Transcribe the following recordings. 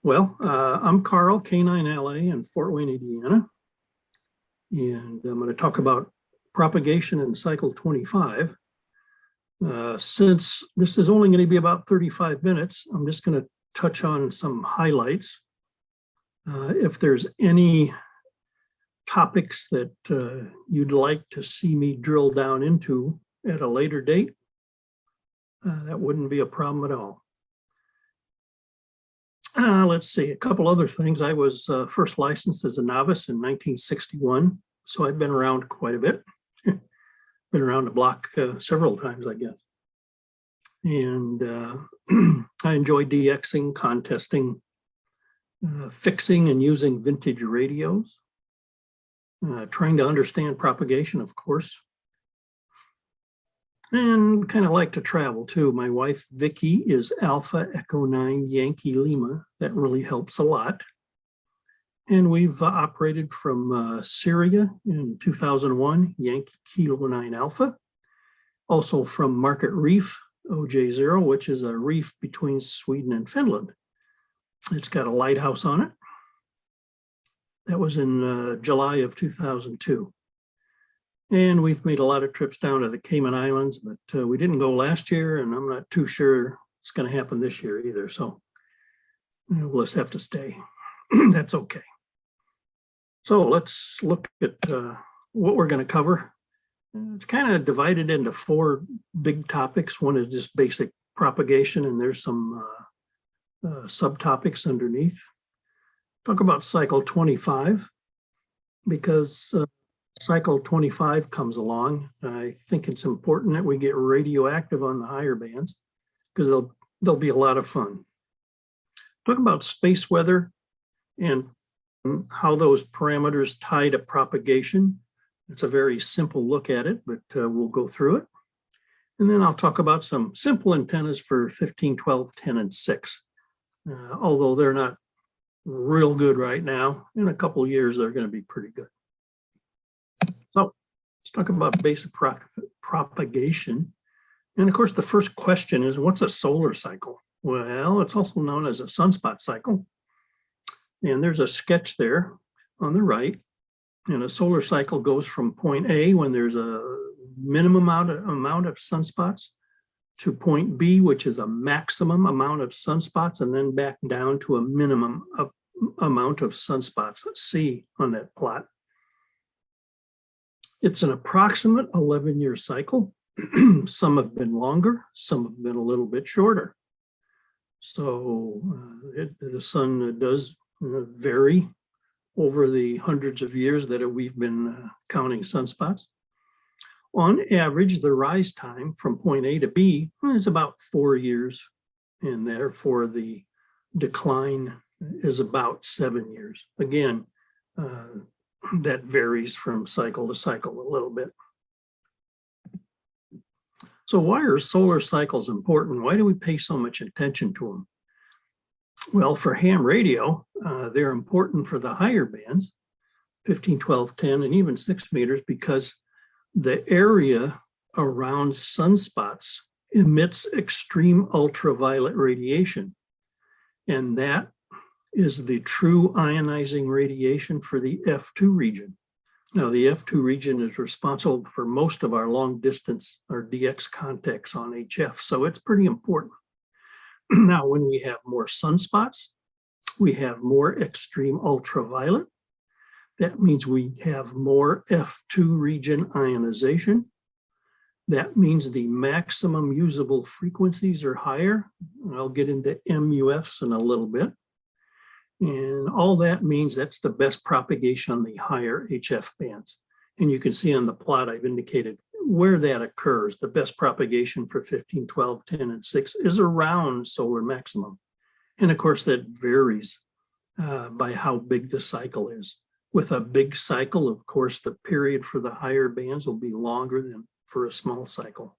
I'm Carl, K9LA in Fort Wayne, Indiana, and I'm going to talk about propagation in cycle 25. Since this is only going to be about 35 minutes, I'm just going to touch on some highlights. If there's any topics that you'd like to see me drill down into at a later date, that wouldn't be a problem at all. Let's see, a couple other things. I was first licensed as a novice in 1961, so I've been around quite a bit. Been around the block several times, I guess. And I enjoy DXing, contesting, fixing and using vintage radios, trying to understand propagation, of course, and kind of like to travel too. My wife, Vicky, is Alpha Echo 9 Yankee Lima. That really helps a lot. And we've operated from Syria in 2001, Yankee Kilo 9 Alpha. Also from Market Reef, OJ0, which is a reef between Sweden and Finland. It's got a lighthouse on it. That was in July of 2002. And we've made a lot of trips down to the Cayman Islands, but we didn't go last year, and I'm not too sure it's going to happen this year either. So we'll just have to stay. That's okay. So let's look at what we're going to cover. It's kind of divided into four big topics. One is just basic propagation, and there's some subtopics underneath. Talk about cycle 25, because cycle 25 comes along. I think it's important that we get radioactive on the higher bands, because they'll be a lot of fun. Talk about space weather and how those parameters tie to propagation. It's a very simple look at it, but we'll go through it. And then I'll talk about some simple antennas for 15, 12, 10, and 6. Although they're not real good right now, in a couple of years, they're going to be pretty good. So let's talk about basic propagation. And of course, the first question is, what's a solar cycle? Well, it's also known as a sunspot cycle. And there's a sketch there on the right. And a solar cycle goes from point A, when there's a minimum amount of sunspots, to point B, which is a maximum amount of sunspots, and then back down to a minimum amount of sunspots. Let's see on that plot. It's an approximate 11-year cycle. Some have been longer, some have been a little bit shorter. So the sun does vary over the hundreds of years that we've been counting sunspots. On average, the rise time from point A to B is about 4 years, and therefore the decline is about 7 years. Again, that varies from cycle to cycle a little bit. So why are solar cycles important? Why do we pay so much attention to them? Well, for ham radio, they're important for the higher bands, 15, 12, 10, and even 6 meters, because the area around sunspots emits extreme ultraviolet radiation. And that is the true ionizing radiation for the F2 region. Now, the F2 region is responsible for most of our long distance or DX contacts on HF, so it's pretty important. Now, when we have more sunspots, we have more extreme ultraviolet. That means we have more F2 region ionization. That means the maximum usable frequencies are higher. I'll get into MUFs in a little bit. And all that means that's the best propagation on the higher HF bands. And you can see on the plot I've indicated where that occurs. The best propagation for 15, 12, 10, and 6 is around solar maximum. And of course, that varies by how big the cycle is. With a big cycle, of course, the period for the higher bands will be longer than for a small cycle.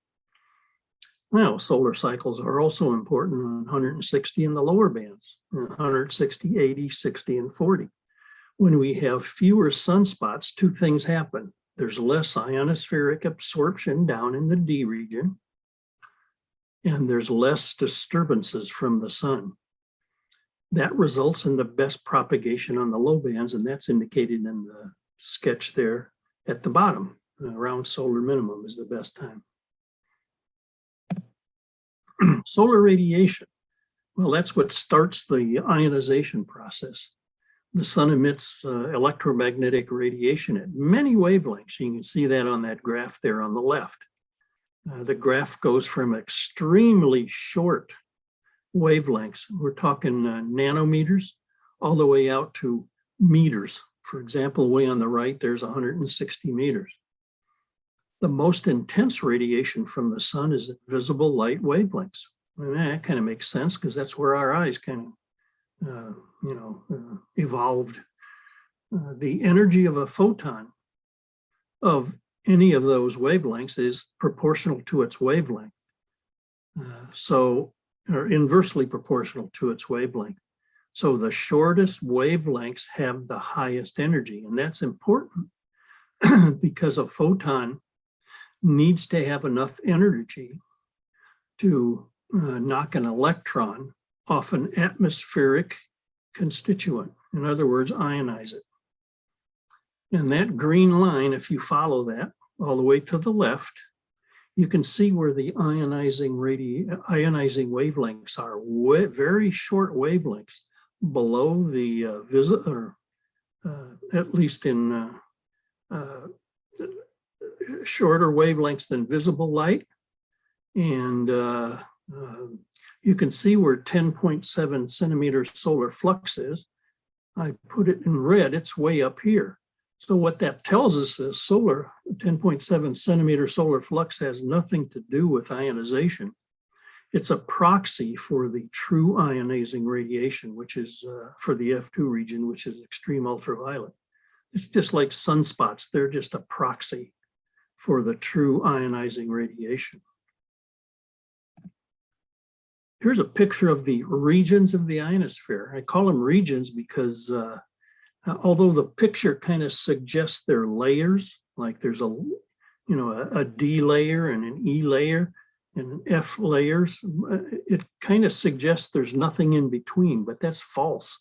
Now, solar cycles are also important on 160 in the lower bands, 160, 80, 60, and 40. When we have fewer sunspots, two things happen. There's less ionospheric absorption down in the D region, and there's less disturbances from the sun. That results in the best propagation on the low bands, and that's indicated in the sketch there at the bottom. Around solar minimum is the best time. Solar radiation, well, that's what starts the ionization process. The sun emits electromagnetic radiation at many wavelengths. You can see that on that graph there on the left. The graph goes from extremely short wavelengths, we're talking nanometers, all the way out to meters. For example, way on the right, there's 160 meters. The most intense radiation from the sun is at visible light wavelengths. And that kind of makes sense because that's where our eyes kind of, evolved. The energy of a photon of any of those wavelengths is proportional to its wavelength. Or inversely proportional to its wavelength. So the shortest wavelengths have the highest energy, and that's important because a photon needs to have enough energy to knock an electron off an atmospheric constituent. In other words, ionize it. And that green line, if you follow that all the way to the left, you can see where the ionizing wavelengths are, very short wavelengths below the at least in shorter wavelengths than visible light. And you can see where 10.7 centimeter solar flux is. I put it in red, it's way up here. So what that tells us is 10.7 centimeter solar flux has nothing to do with ionization. It's a proxy for the true ionizing radiation, which is for the F2 region, which is extreme ultraviolet. It's just like sunspots. They're just a proxy for the true ionizing radiation. Here's a picture of the regions of the ionosphere. I call them regions because although the picture kind of suggests they're layers, like there's a D layer and an E layer and an F layers, it kind of suggests there's nothing in between, but that's false.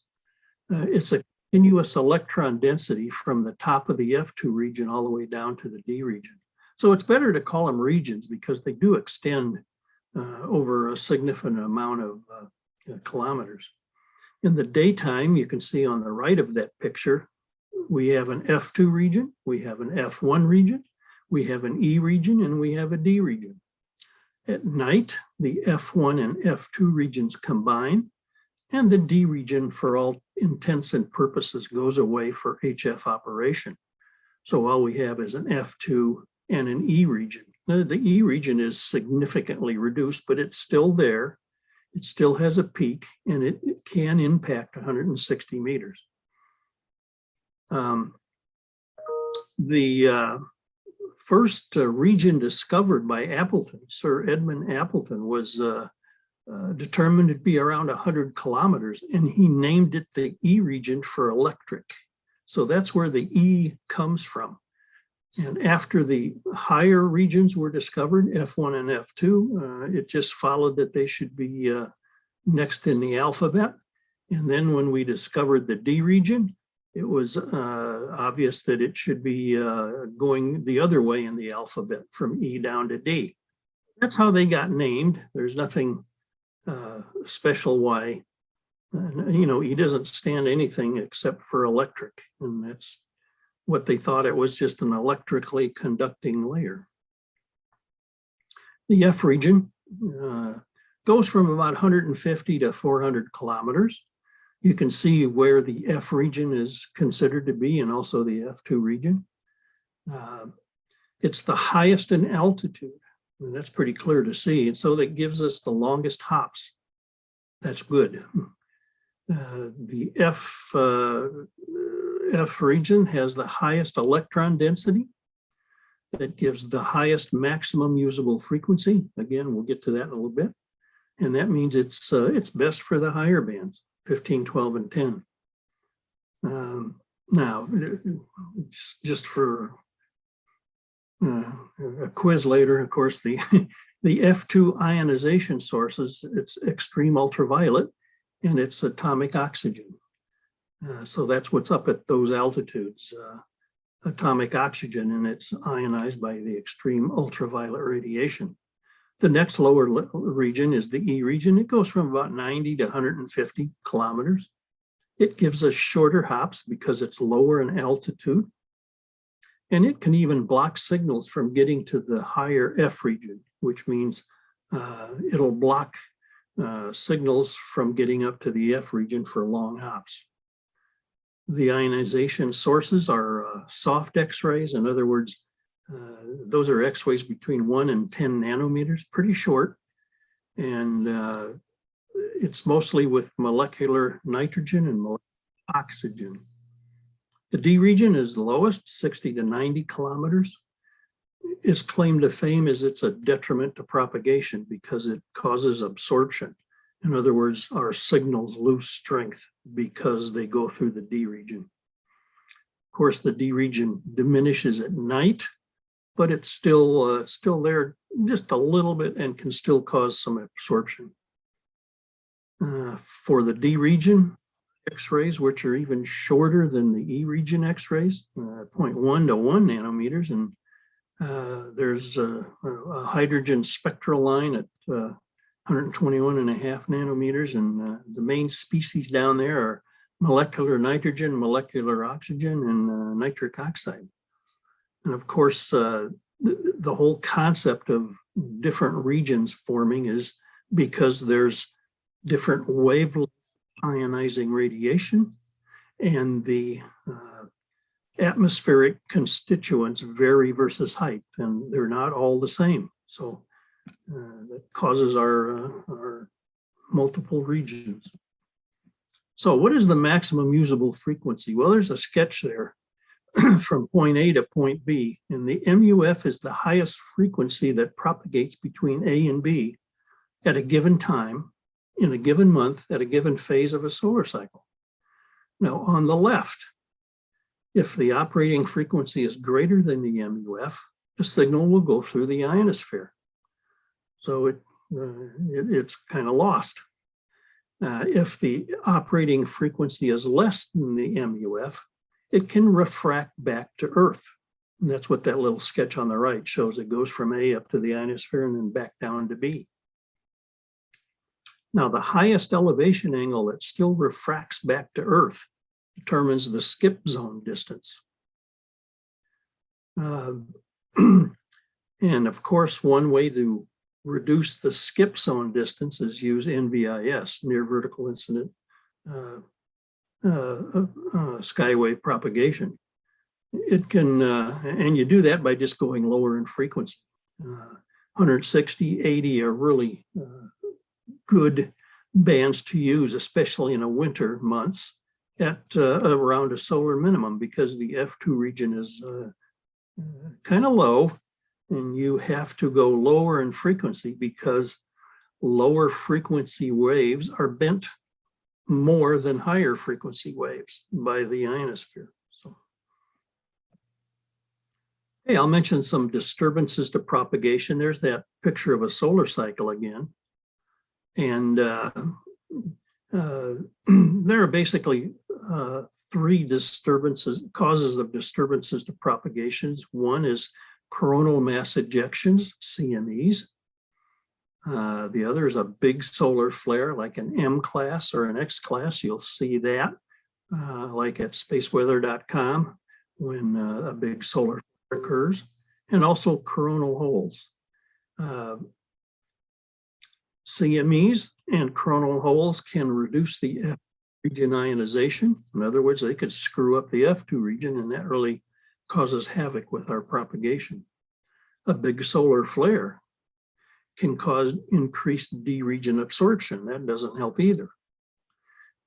It's a continuous electron density from the top of the F2 region all the way down to the D region. So it's better to call them regions because they do extend over a significant amount of kilometers. In the daytime, you can see on the right of that picture, we have an F2 region, we have an F1 region, we have an E region, and we have a D region. At night, the F1 and F2 regions combine, and the D region, for all intents and purposes, goes away for HF operation. So all we have is an F2 and an E region. The E region is significantly reduced, but it's still there. It still has a peak, and it can impact 160 meters. The first region discovered by Appleton, Sir Edmund Appleton, was determined to be around 100 kilometers, and he named it the E region for electric. So that's where the E comes from. And after the higher regions were discovered, F1 and F2, it just followed that they should be next in the alphabet. And then when we discovered the D region, it was obvious that it should be going the other way in the alphabet from E down to D. That's how they got named. There's nothing special why, E doesn't stand anything except for electric. And that's what they thought it was, just an electrically conducting layer. The F region goes from about 150 to 400 kilometers. You can see where the F region is considered to be, and also the F2 region. It's the highest in altitude, and that's pretty clear to see. And so that gives us the longest hops. That's good. The F region has the highest electron density. That gives the highest maximum usable frequency. Again, we'll get to that in a little bit. And that means it's best for the higher bands, 15, 12, and 10. Now, just for a quiz later, of course, the F2 ionization sources, it's extreme ultraviolet, and it's atomic oxygen. So that's what's up at those altitudes, atomic oxygen, and it's ionized by the extreme ultraviolet radiation. The next lower region is the E region. It goes from about 90 to 150 kilometers. It gives us shorter hops because it's lower in altitude. And it can even block signals from getting to the higher F region, which means it'll block signals from getting up to the F region for long hops. The ionization sources are soft X-rays. In other words, those are X-rays between 1 and 10 nanometers, pretty short. And it's mostly with molecular nitrogen and molecular oxygen. The D region is the lowest, 60 to 90 kilometers. Its claim to fame is it's a detriment to propagation because it causes absorption. In other words, our signals lose strength because they go through the D region. Of course, the D region diminishes at night, but it's still there just a little bit and can still cause some absorption. For the D region, X-rays, which are even shorter than the E region X-rays, 0.1 to 1 nanometers, and there's a hydrogen spectral line at 121.5 nanometers, and the main species down there are molecular nitrogen, molecular oxygen, and nitric oxide. And of course, the whole concept of different regions forming is because there's different wavelengths ionizing radiation, and the atmospheric constituents vary versus height, and they're not all the same. So that causes our multiple regions. So what is the maximum usable frequency? Well, there's a sketch there from point A to point B, and the MUF is the highest frequency that propagates between A and B at a given time, in a given month, at a given phase of a solar cycle. Now, on the left, if the operating frequency is greater than the MUF, the signal will go through the ionosphere. So it's kind of lost. If the operating frequency is less than the MUF, it can refract back to Earth. And that's what that little sketch on the right shows. It goes from A up to the ionosphere and then back down to B. Now, the highest elevation angle that still refracts back to Earth determines the skip zone distance. And of course, one way to reduce the skip zone distance is use NVIS, near vertical incident skywave propagation. It can, and you do that by just going lower in frequency. 160, 80 are really good bands to use, especially in a winter months at around a solar minimum, because the F2 region is kind of low, and you have to go lower in frequency because lower frequency waves are bent more than higher frequency waves by the ionosphere. So, hey, I'll mention some disturbances to propagation. There's that picture of a solar cycle again. And there are basically three causes of disturbances to propagations. One is coronal mass ejections, CMEs. The other is a big solar flare, like an M class or an X class. You'll see that, like at spaceweather.com, when a big solar flare occurs, and also coronal holes. CMEs and coronal holes can reduce the F region ionization. In other words, they could screw up the F2 region, and that really causes havoc with our propagation. A big solar flare can cause increased D region absorption. That doesn't help either.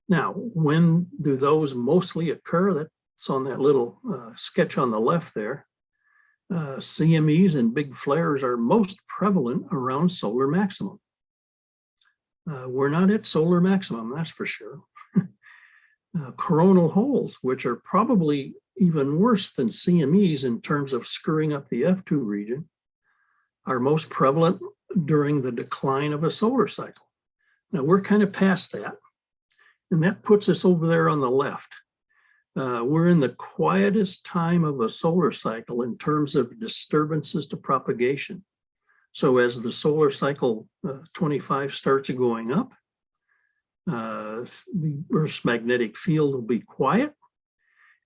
Now, when do those mostly occur? That's on that little sketch on the left there. CMEs and big flares are most prevalent around solar maximum. We're not at solar maximum, that's for sure. Coronal holes, which are probably even worse than CMEs in terms of screwing up the F2 region, are most prevalent during the decline of a solar cycle. Now, we're kind of past that. And that puts us over there on the left. We're in the quietest time of a solar cycle in terms of disturbances to propagation. So as the solar cycle 25 starts going up, the Earth's magnetic field will be quiet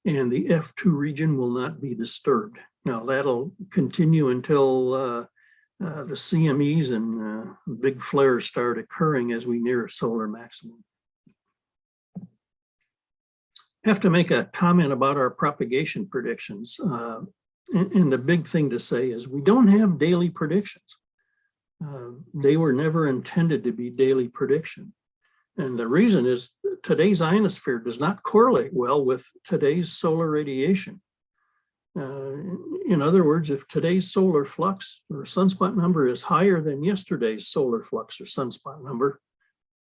and the F2 region will not be disturbed. Now that'll continue until the CMEs and big flares start occurring as we near solar maximum. I have to make a comment about our propagation predictions. And the big thing to say is we don't have daily predictions. They were never intended to be daily prediction. And the reason is today's ionosphere does not correlate well with today's solar radiation. In other words, if today's solar flux or sunspot number is higher than yesterday's solar flux or sunspot number,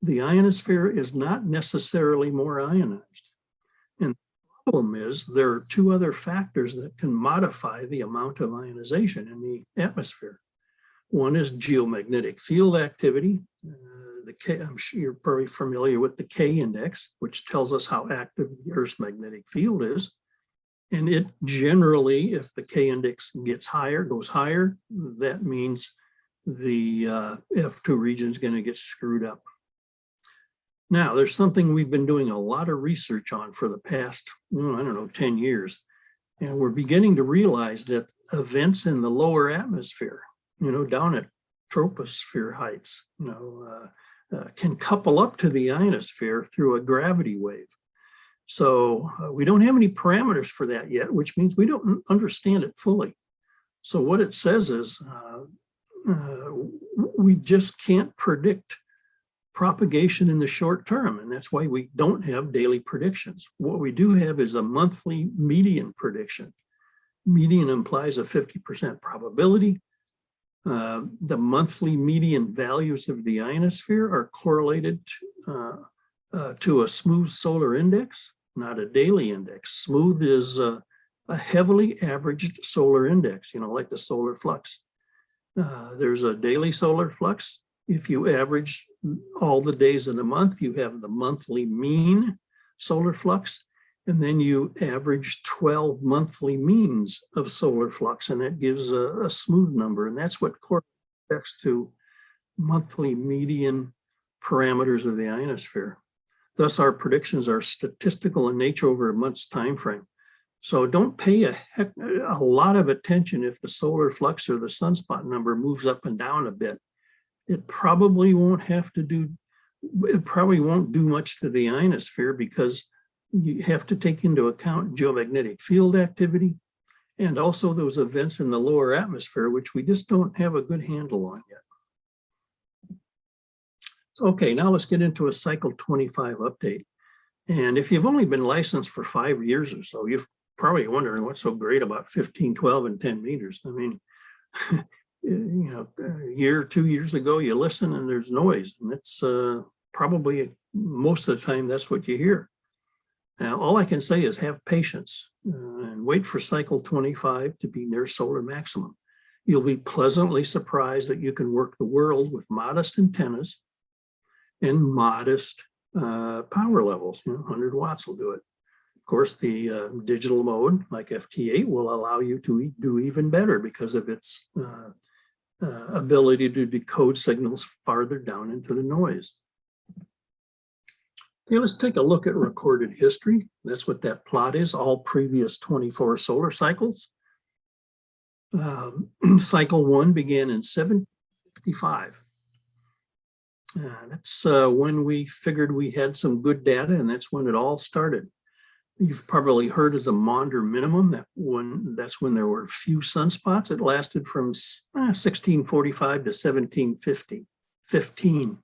the ionosphere is not necessarily more ionized. And the problem is there are two other factors that can modify the amount of ionization in the atmosphere. One is geomagnetic field activity. The K, I'm sure you're probably familiar with the K index, which tells us how active the Earth's magnetic field is. And it generally, if the K index gets higher, goes higher, that means the F2 region is going to get screwed up. Now, there's something we've been doing a lot of research on for the past, I don't know, 10 years. And we're beginning to realize that events in the lower atmosphere, down at troposphere heights, can couple up to the ionosphere through a gravity wave. So we don't have any parameters for that yet, which means we don't understand it fully. So what it says is we just can't predict propagation in the short term, and that's why we don't have daily predictions. What we do have is a monthly median prediction. Median implies a 50% probability. The monthly median values of the ionosphere are correlated to a smooth solar index, not a daily index. Smooth is a heavily averaged solar index, like the solar flux. There's a daily solar flux. If you average all the days in a month, you have the monthly mean solar flux, and then you average 12 monthly means of solar flux, and that gives a smooth number, and that's what corresponds to monthly median parameters of the ionosphere. Thus, our predictions are statistical in nature over a month's time frame. So don't pay a lot of attention if the solar flux or the sunspot number moves up and down a bit. It probably won't do much to the ionosphere because you have to take into account geomagnetic field activity and also those events in the lower atmosphere, which we just don't have a good handle on yet. Okay, now let's get into a cycle 25 update. And if you've only been licensed for 5 years or so, you're probably wondering what's so great about 15, 12, and 10 meters. I mean, a year or 2 years ago, you listen and there's noise, and it's probably most of the time that's what you hear. Now, all I can say is have patience and wait for cycle 25 to be near solar maximum. You'll be pleasantly surprised that you can work the world with modest antennas and modest power levels. 100 watts will do it. Of course, the digital mode, like FT8, will allow you to do even better because of its ability to decode signals farther down into the noise. Okay, let's take a look at recorded history. That's what that plot is, all previous 24 solar cycles. Cycle 1 began in 755. That's when we figured we had some good data, and that's when it all started. You've probably heard of the Maunder minimum. That's when there were few sunspots. It lasted from 1645 to 1750, 15.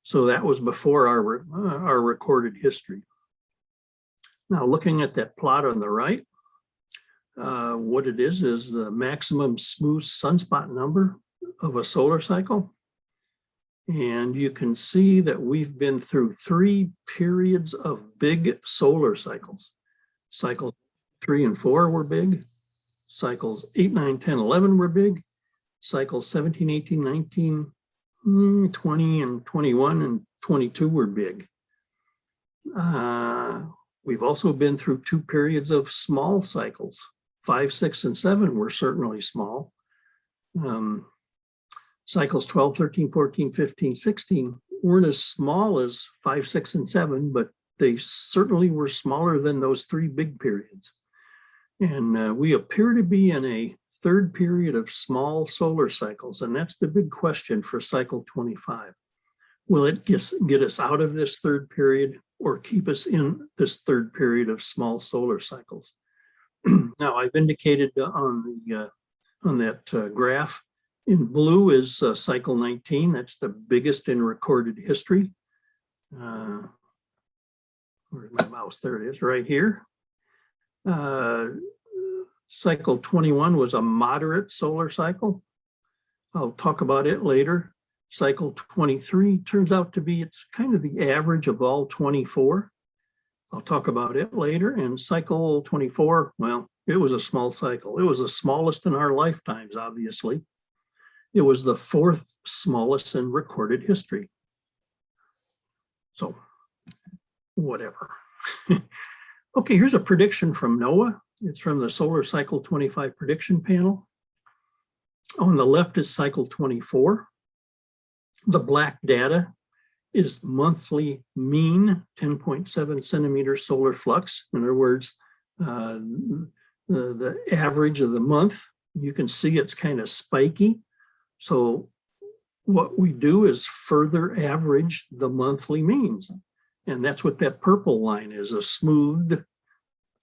So that was before our recorded history. Now, looking at that plot on the right, what it is the maximum smooth sunspot number of a solar cycle. And you can see that we've been through 3 periods of big solar cycles. Cycles 3 and 4 were big. Cycles 8, 9, 10, 11 were big. Cycles 17, 18, 19, 20, and 21 and 22 were big. We've also been through 2 periods of small cycles. 5, 6, and 7 were certainly small. Cycles 12, 13, 14, 15, 16 weren't as small as 5, 6, and 7, but they certainly were smaller than those 3 big periods. And we appear to be in a 3rd period of small solar cycles, and that's the big question for cycle 25. Will it get us out of this 3rd period or keep us in this 3rd period of small solar cycles? Now, I've indicated on that graph, in blue is cycle 19. That's the biggest in recorded history. Where's my mouse? There it is, right here. Cycle 21 was a moderate solar cycle. I'll talk about it later. Cycle 23 turns out to be, it's kind of the average of all 24. I'll talk about it later. And cycle 24, well, it was a small cycle. It was the smallest in our lifetimes, obviously. It was the 4th smallest in recorded history. So, whatever. Okay, here's a prediction from NOAA. It's from the Solar Cycle 25 prediction panel. On the left is cycle 24. The black data is monthly mean 10.7 centimeter solar flux. In other words, the average of the month. You can see it's kind of spiky. So what we do is further average the monthly means. And that's what that purple line is, a smooth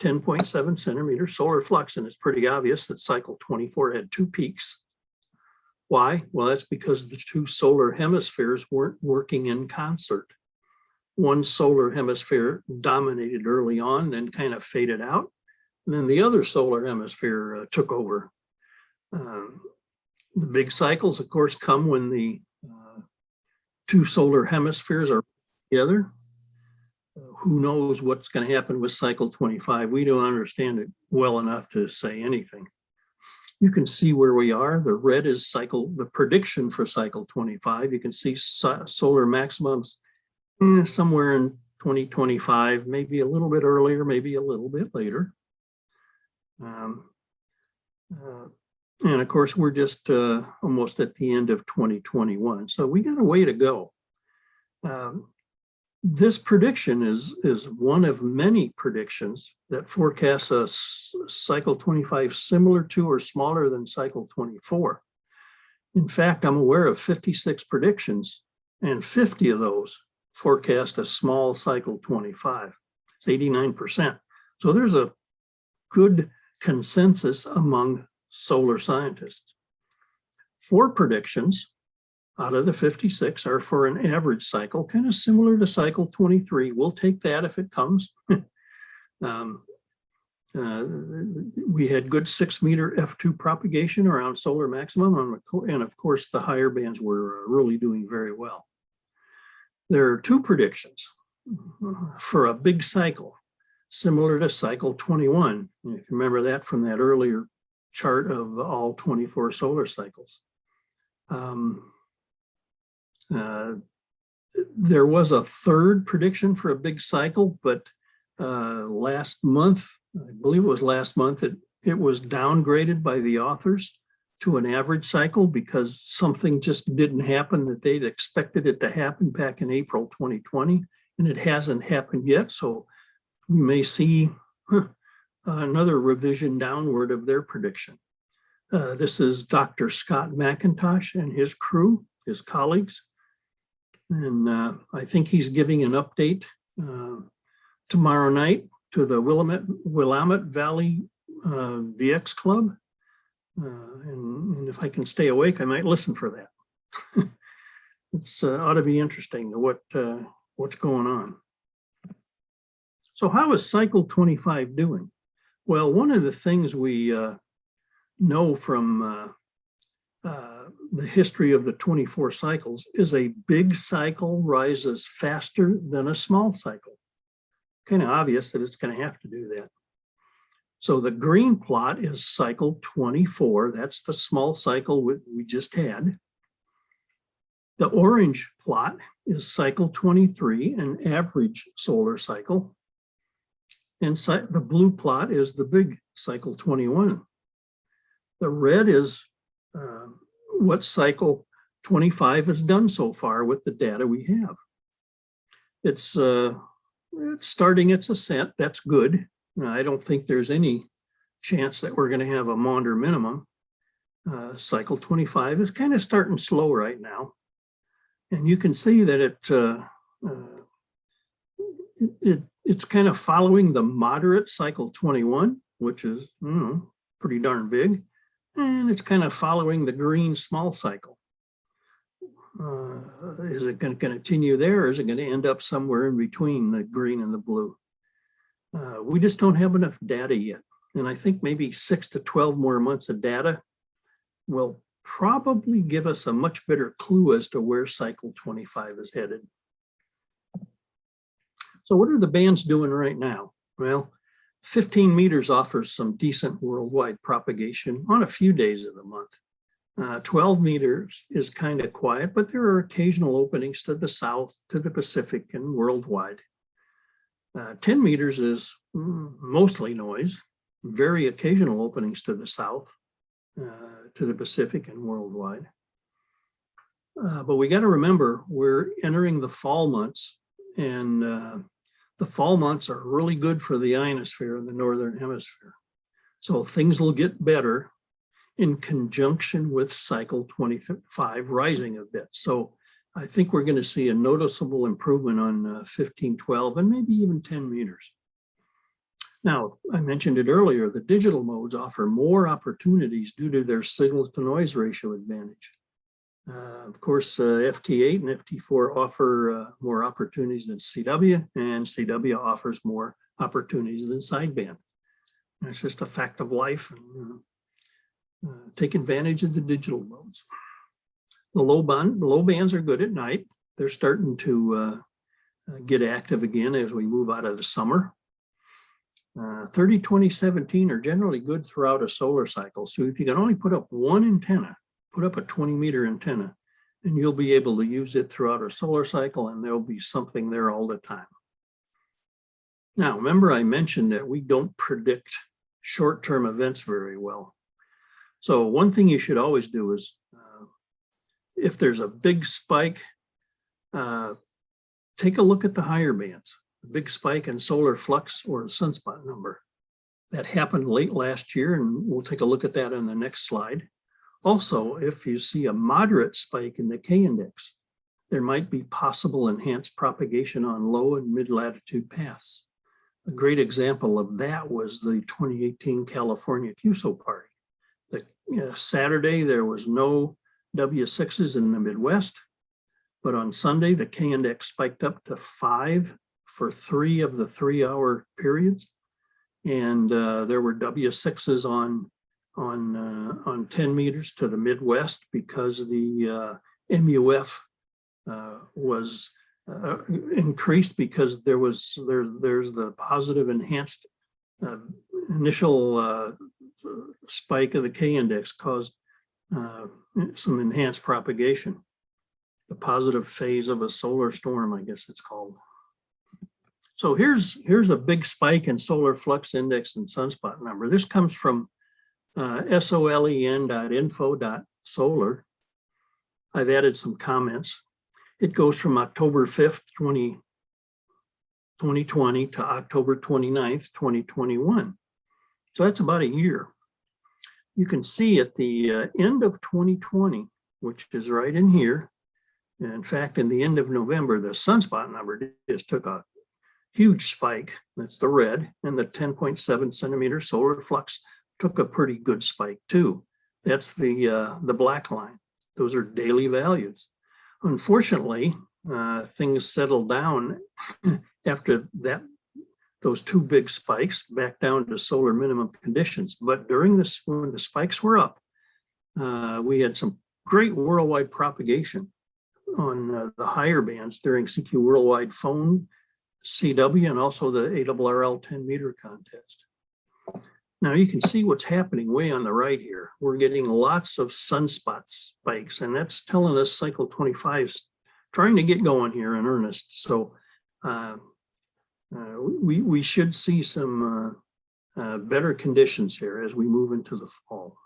10.7 centimeter solar flux. And it's pretty obvious that cycle 24 had 2 peaks. Why? Well, that's because the 2 solar hemispheres weren't working in concert. One solar hemisphere dominated early on, then kind of faded out. And then the other solar hemisphere took over. The big cycles, of course, come when the 2 solar hemispheres are together. Who knows what's going to happen with cycle 25? We don't understand it well enough to say anything. You can see where we are. The red is the prediction for cycle 25. You can see solar maximums somewhere in 2025, maybe a little bit earlier, maybe a little bit later. And of course, we're just almost at the end of 2021. So we got a way to go. This prediction is one of many predictions that forecasts a cycle 25 similar to or smaller than cycle 24. In fact, I'm aware of 56 predictions, and 50 of those forecast a small cycle 25. It's 89%. So there's a good consensus among solar scientists. 4 predictions out of the 56 are for an average cycle, kind of similar to cycle 23. We'll take that if it comes. We had good 6-meter F2 propagation around solar maximum, and of course the higher bands were really doing very well. There are 2 predictions for a big cycle, similar to cycle 21. If you remember that from that earlier chart of all 24 solar cycles. There was a 3rd prediction for a big cycle, but last month, I believe it was last month, it was downgraded by the authors to an average cycle because something just didn't happen that they'd expected it to happen back in April 2020, and it hasn't happened yet. So we may see another revision downward of their prediction. This is Dr. Scott McIntosh and his crew, his colleagues. And I think he's giving an update tomorrow night to the Willamette Valley VX Club. And if I can stay awake, I might listen for that. It's ought to be interesting to what's going on. So how is cycle 25 doing? Well, one of the things we know from the history of the 24 cycles is a big cycle rises faster than a small cycle. Kind of obvious that it's going to have to do that. So the green plot is cycle 24. That's the small cycle we just had. The orange plot is cycle 23, an average solar cycle. And the blue plot is the big cycle 21. The red is what cycle 25 has done so far with the data we have. It's starting its ascent. That's good. I don't think there's any chance that we're going to have a Maunder minimum. Cycle 25 is kind of starting slow right now. And you can see that it's kind of following the moderate cycle 21, which is pretty darn big. And it's kind of following the green small cycle. Is it going to continue there, or is it going to end up somewhere in between the green and the blue? We just don't have enough data yet. And I think maybe 6 to 12 more months of data will probably give us a much better clue as to where cycle 25 is headed. So what are the bands doing right now? Well, 15 meters offers some decent worldwide propagation on a few days of the month. 12 meters is kind of quiet, but there are occasional openings to the south, to the Pacific, and worldwide. 10 meters is mostly noise, very occasional openings to the south, to the Pacific, and worldwide. But we got to remember, we're entering the fall months, and the fall months are really good for the ionosphere in the northern hemisphere. So things will get better in conjunction with cycle 25 rising a bit. So I think we're going to see a noticeable improvement on 15, 12, and maybe even 10 meters. Now, I mentioned it earlier, the digital modes offer more opportunities due to their signal to noise ratio advantage. Of course, FT8 and FT4 offer more opportunities than CW, and CW offers more opportunities than sideband. And it's just a fact of life. And, take advantage of the digital modes. The low bands are good at night. They're starting to get active again as we move out of the summer. 30, 20, 17 are generally good throughout a solar cycle. So if you can only put up one antenna, put up a 20-meter antenna, and you'll be able to use it throughout a solar cycle, and there'll be something there all the time. Now, remember I mentioned that we don't predict short-term events very well. So one thing you should always do is, if there's a big spike, take a look at the higher bands, the big spike in solar flux or the sunspot number. That happened late last year, and we'll take a look at that on the next slide. Also, if you see a moderate spike in the K index, there might be possible enhanced propagation on low and mid-latitude paths. A great example of that was the 2018 California QSO party. Saturday, there was no W6s in the Midwest, but on Sunday, the K index spiked up to 5 for 3 of the 3-hour periods. And there were W6s on 10 meters to the Midwest because the MUF was increased because there's the positive enhanced initial spike of the K index caused some enhanced propagation. The positive phase of a solar storm, I guess it's called. So here's a big spike in solar flux index and sunspot number. This comes from solen.info.solar. I've added some comments. It goes from October 5th, 2020 to October 29th, 2021. So that's about a year. You can see at the end of 2020, which is right in here, and in fact, in the end of November, the sunspot number just took a huge spike. That's the red, and the 10.7 centimeter solar flux took a pretty good spike too. That's the black line. Those are daily values. Unfortunately, things settled down after that. Those 2 big spikes back down to solar minimum conditions. But during this, when the spikes were up, we had some great worldwide propagation on the higher bands during CQ Worldwide Phone, CW, and also the ARRL 10-meter contest. Now you can see what's happening way on the right here. We're getting lots of sunspot spikes, and that's telling us cycle 25's trying to get going here in earnest. So we should see some better conditions here as we move into the fall.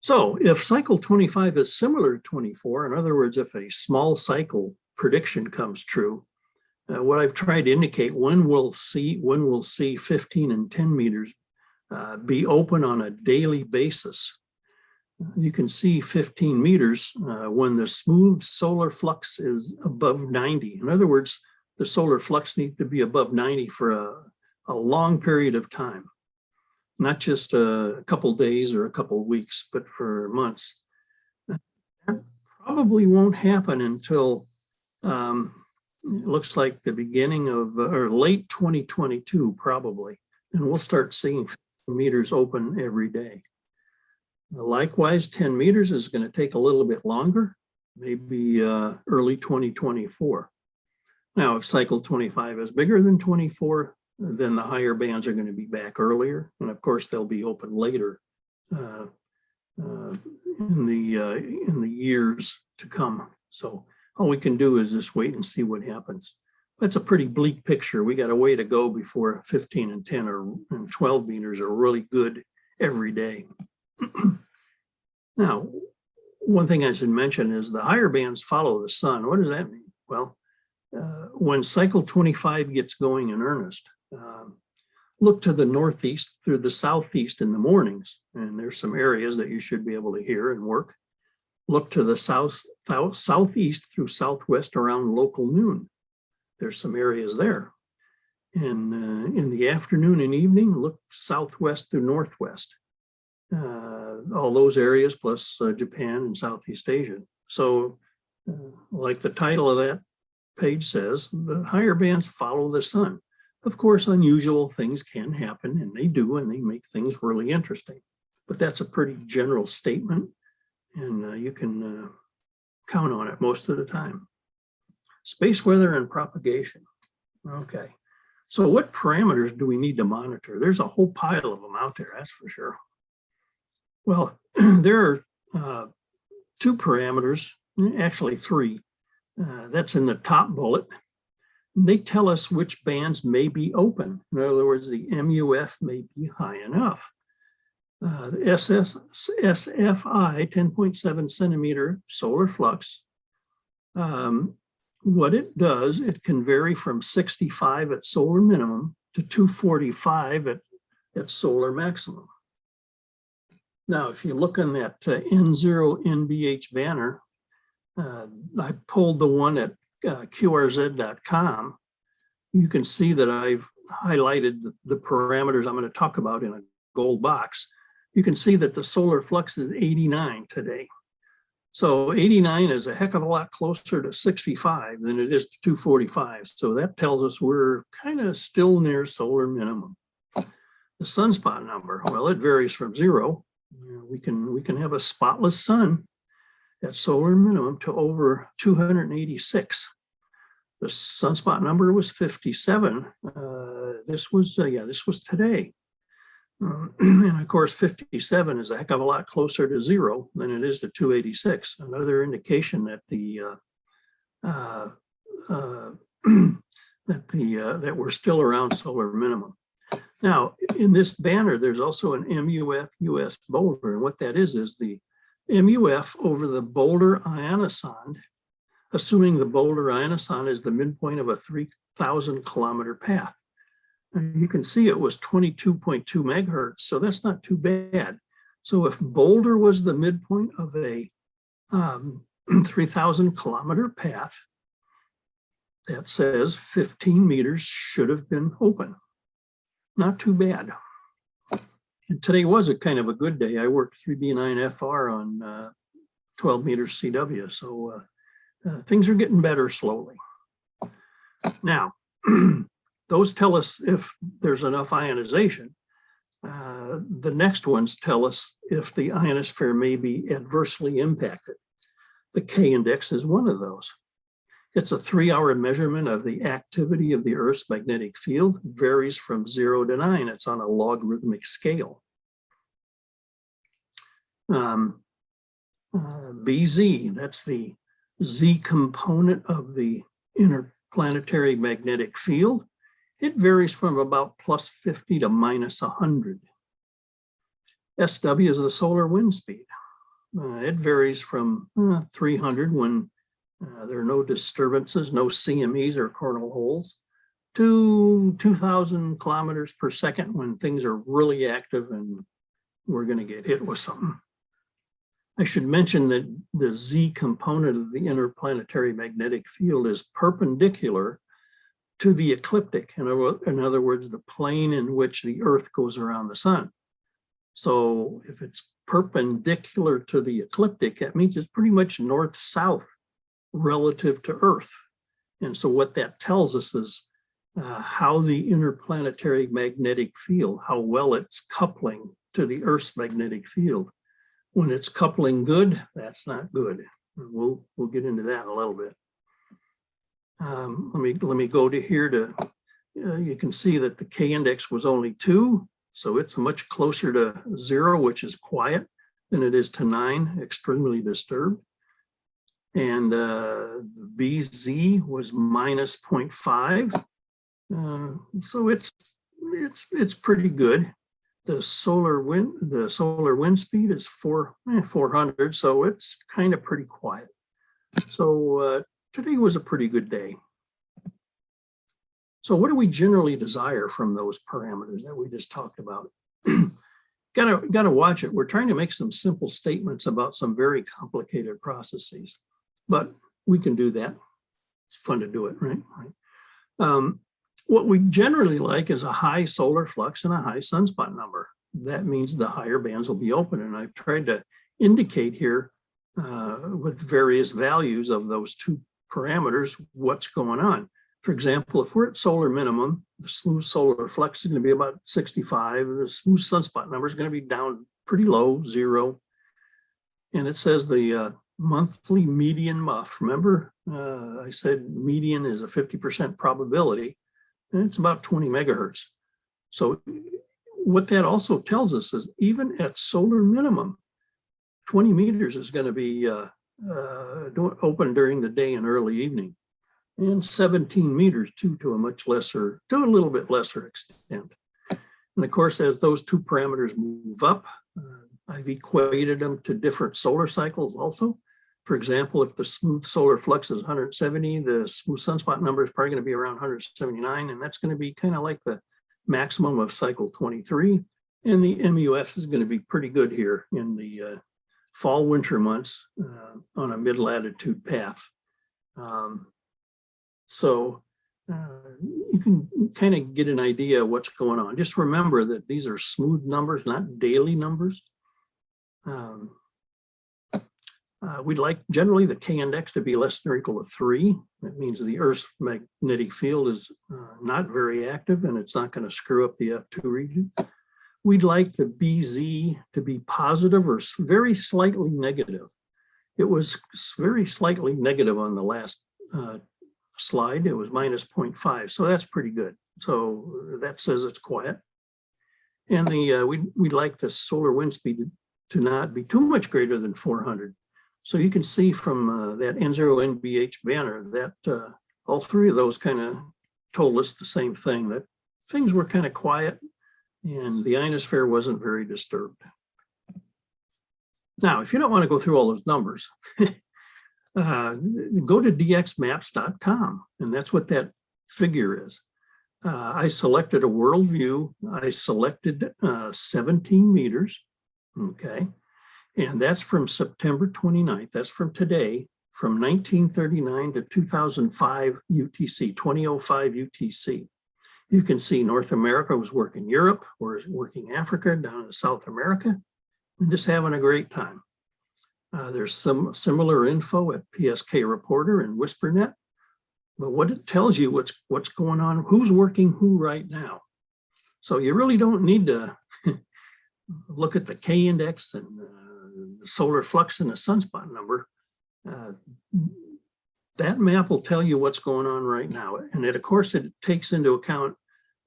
So if cycle 25 is similar to 24, in other words, if a small cycle prediction comes true, what I've tried to indicate, when we'll see 15 and 10 meters be open on a daily basis. You can see 15 meters when the smooth solar flux is above 90. In other words, the solar flux needs to be above 90 for a long period of time, not just a couple days or a couple weeks, but for months. That probably won't happen until it looks like the beginning of or late 2022, probably, and we'll start seeing meters open every day. Likewise, 10 meters is going to take a little bit longer, maybe early 2024. Now, if cycle 25 is bigger than 24, then the higher bands are going to be back earlier, and of course they'll be open later in the years to come. So all we can do is just wait and see what happens. That's a pretty bleak picture. We got a way to go before 15 and 10 and 12 meters are really good every day. Now, one thing I should mention is the higher bands follow the sun. What does that mean? Well, when cycle 25 gets going in earnest, look to the northeast through the southeast in the mornings, and there's some areas that you should be able to hear and work. Look to the southeast through southwest around local noon. There's some areas there. And in the afternoon and evening, look southwest to northwest. All those areas plus Japan and Southeast Asia. So like the title of that page says, the higher bands follow the sun. Of course, unusual things can happen, and they do, and they make things really interesting. But that's a pretty general statement, and you can count on it most of the time. Space weather and propagation. Okay, so what parameters do we need to monitor? There's a whole pile of them out there, that's for sure. Well, there are two parameters, actually three. That's in the top bullet. They tell us which bands may be open. In other words, the MUF may be high enough. The SFI 10.7 centimeter solar flux, what it does, it can vary from 65 at solar minimum to 245 at solar maximum. Now, if you look on that N0 NBH banner, I pulled the one at QRZ.com. You can see that I've highlighted the parameters I'm going to talk about in a gold box. You can see that the solar flux is 89 today. So 89 is a heck of a lot closer to 65 than it is to 245. So that tells us we're kind of still near solar minimum. The sunspot number, well, it varies from 0. We can have a spotless sun at solar minimum to over 286. The sunspot number was 57. This was today. And of course, 57 is a heck of a lot closer to 0 than it is to 286. Another indication that that we're still around solar minimum. Now, in this banner, there's also an MUF-US boulder, and what that is the MUF over the Boulder ionosonde, assuming the Boulder ionosonde is the midpoint of a 3,000 kilometer path. And you can see it was 22.2 megahertz, so that's not too bad. So if Boulder was the midpoint of a 3,000 kilometer path, that says 15 meters should have been open. Not too bad. And today was a kind of a good day. I worked 3B9FR on 12 meters CW, so things are getting better slowly. Now, those tell us if there's enough ionization. The next ones tell us if the ionosphere may be adversely impacted. The K index is one of those. It's a 3-hour measurement of the activity of the Earth's magnetic field. It varies from 0 to 9. It's on a logarithmic scale. BZ, that's the Z component of the interplanetary magnetic field. It varies from about plus 50 to minus 100. SW is the solar wind speed. It varies from 300 when there are no disturbances, no CMEs or coronal holes, to 2,000 kilometers per second when things are really active and we're going to get hit with something. I should mention that the Z component of the interplanetary magnetic field is perpendicular to the ecliptic. In other words, the plane in which the Earth goes around the sun. So if it's perpendicular to the ecliptic, that means it's pretty much north-south relative to Earth. And so what that tells us is how the interplanetary magnetic field, how well it's coupling to the Earth's magnetic field. When it's coupling good, that's not good. We'll get into that in a little bit. Let me go to here to, you can see that the K index was only 2, so it's much closer to 0, which is quiet, than it is to 9, extremely disturbed. And BZ was minus 0.5, so it's pretty good. The solar wind speed is 400, so it's kind of pretty quiet. So today was a pretty good day. So what do we generally desire from those parameters that we just talked about? Gotta watch it. We're trying to make some simple statements about some very complicated processes, but we can do that. It's fun to do it, right? What we generally like is a high solar flux and a high sunspot number. That means the higher bands will be open. And I've tried to indicate here with various values of those two parameters, what's going on. For example, if we're at solar minimum, the smooth solar flux is going to be about 65. The smooth sunspot number is going to be down pretty low, 0. And it says the monthly median MUF. Remember, I said median is a 50% probability. And it's about 20 megahertz. So what that also tells us is even at solar minimum, 20 meters is going to be open during the day and early evening, and 17 meters to a little bit lesser extent. And of course, as those two parameters move up, I've equated them to different solar cycles also. For example, if the smooth solar flux is 170, the smooth sunspot number is probably going to be around 179, and that's going to be kind of like the maximum of cycle 23. And the MUF is going to be pretty good here in the fall winter months on a mid-latitude path. So you can kind of get an idea of what's going on. Just remember that these are smooth numbers, not daily numbers. We'd like generally the K index to be less than or equal to 3. That means the Earth's magnetic field is not very active and it's not going to screw up the F2 region. We'd like the BZ to be positive or very slightly negative. It was very slightly negative on the last slide. It was minus 0.5, so that's pretty good. So that says it's quiet. And we'd like the solar wind speed to not be too much greater than 400. So you can see from that N0 NBH banner that all three of those kind of told us the same thing, that things were kind of quiet and the ionosphere wasn't very disturbed. Now, if you don't want to go through all those numbers, go to dxmaps.com, and that's what that figure is. I selected a world view. I selected 17 meters, okay? And that's from September 29th, that's from today, from 1939 to 2005 UTC, 2005 UTC. You can see North America was working Europe, was working Africa, down in South America, and just having a great time. There's some similar info at PSK Reporter and WhisperNet, but what it tells you what's going on, who's working who right now. So you really don't need to look at the K index and the solar flux and the sunspot number. That map will tell you what's going on right now. And of course, it takes into account